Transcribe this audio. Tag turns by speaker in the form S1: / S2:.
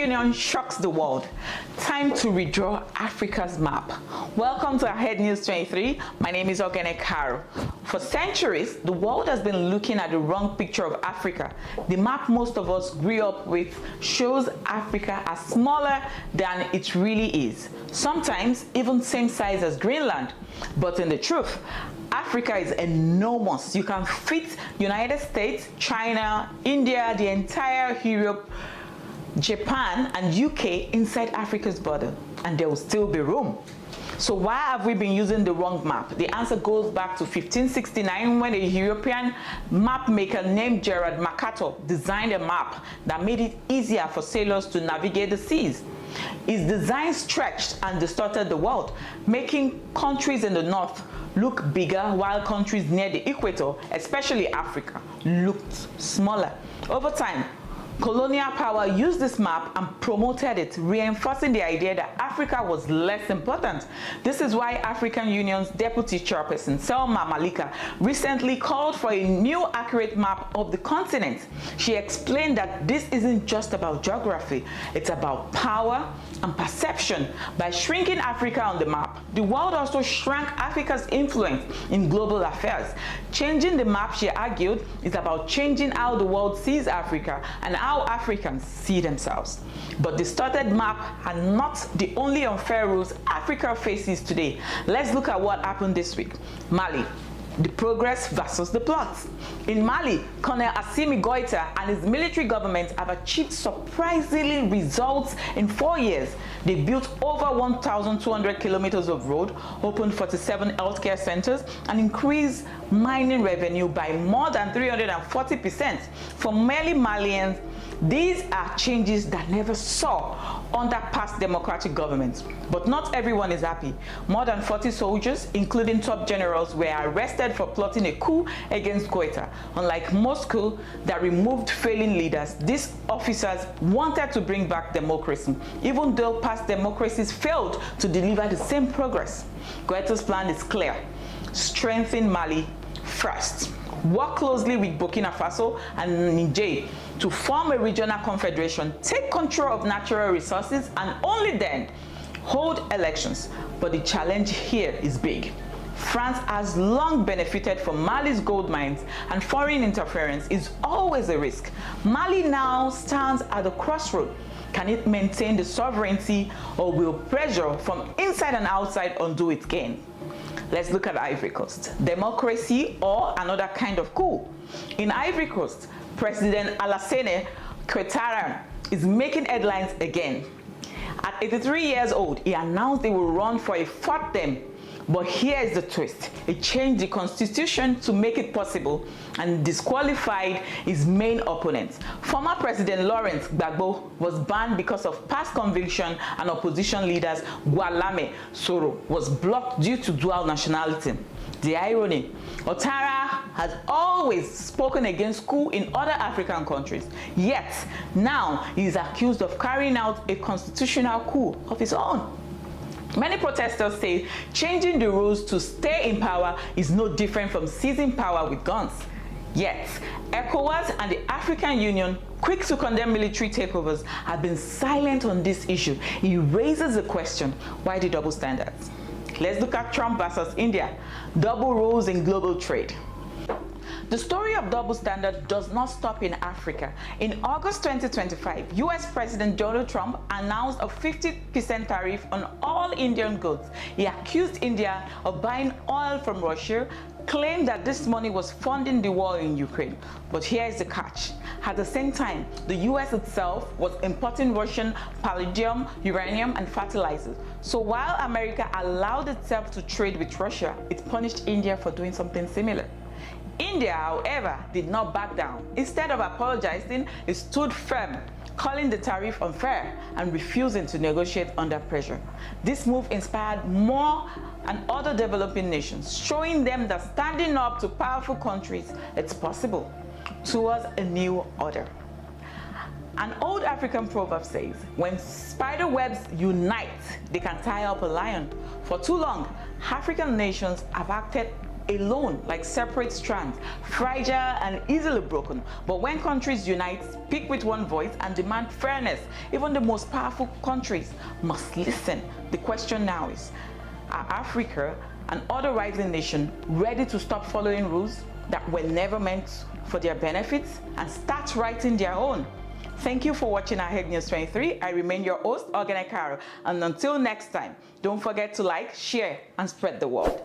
S1: Union shocks the world. Time to redraw Africa's map. Welcome to Ahead News 23. My name is Ogene Karo. For centuries, the world has been looking at the wrong picture of Africa. The map most of us grew up with shows Africa as smaller than it really is. Sometimes even same size as Greenland. But in the truth, Africa is enormous. You can fit United States, China, India, the entire Europe, Japan and UK inside Africa's border, and there will still be room. So why have we been using the wrong map? The answer goes back to 1569 when a European map maker named Gerard Mercator designed a map that made it easier for sailors to navigate the seas. His design stretched and distorted the world, making countries in the north look bigger while countries near the equator, especially Africa, looked smaller. Over time, colonial power used this map and promoted it, reinforcing the idea that Africa was less important. This is why African Union's deputy chairperson, Selma Malika, recently called for a new accurate map of the continent. She explained that this isn't just about geography, it's about power and perception. By shrinking Africa on the map, the world also shrank Africa's influence in global affairs. Changing the map, she argued, is about changing how the world sees Africa and how Africans see themselves. But distorted map are not the only unfair rules Africa faces today. Let's look at what happened this week. Mali. The progress versus the plots. In Mali, Colonel Assimi Goïta and his military government have achieved surprisingly results in 4 years. They built over 1,200 kilometers of road, opened 47 healthcare centers, and increased mining revenue by more than 340%. For many Malians, these are changes that never saw under past democratic governments. But not everyone is happy. More than 40 soldiers, including top generals, were arrested for plotting a coup against Goïta. Unlike most coups that removed failing leaders, these officers wanted to bring back democracy, even though past democracies failed to deliver the same progress. Goïta's plan is clear. Strengthen Mali first. Work closely with Burkina Faso and Niger to form a regional confederation, take control of natural resources, and only then hold elections. But the challenge here is big. France has long benefited from Mali's gold mines, and foreign interference is always a risk. Mali now stands at the crossroads. Can it maintain the sovereignty, or will pressure from inside and outside undo its gain? Let's look at Ivory Coast. Democracy or another kind of coup. In Ivory Coast, President Alassane Ouattara is making headlines again. At 83 years old, he announced he will run for a fourth term. But here is the twist. He changed the constitution to make it possible and disqualified his main opponents. Former President Laurent Gbagbo was banned because of past conviction, and opposition leaders Guillaume Soro was blocked due to dual nationality. The irony, Ouattara has always spoken against coup in other African countries, yet now he is accused of carrying out a constitutional coup of his own. Many protesters say changing the rules to stay in power is no different from seizing power with guns. Yet, ECOWAS and the African Union, quick to condemn military takeovers, have been silent on this issue. It raises the question, why the double standards? Let's look at Trump versus India. Double rules in global trade. The story of double standards does not stop in Africa. In August 2025, US President Donald Trump announced a 50% tariff on all Indian goods. He accused India of buying oil from Russia, claimed that this money was funding the war in Ukraine. But here is the catch. At the same time, the US itself was importing Russian palladium, uranium, and fertilizers. So while America allowed itself to trade with Russia, it punished India for doing something similar. India, however, did not back down. Instead of apologizing, it stood firm, calling the tariff unfair and refusing to negotiate under pressure. This move inspired more and other developing nations, showing them that standing up to powerful countries, it's possible, towards a new order. An old African proverb says, when spider webs unite, they can tie up a lion. For too long, African nations have acted alone like separate strands, fragile and easily broken. But when countries unite, speak with one voice, and demand fairness, even the most powerful countries must listen. The question now is, are Africa and other rising nations ready to stop following rules that were never meant for their benefits and start writing their own? Thank you for watching Ahead News 23. I remain your host, Ogene Caro. And until next time, don't forget to like, share, and spread the word.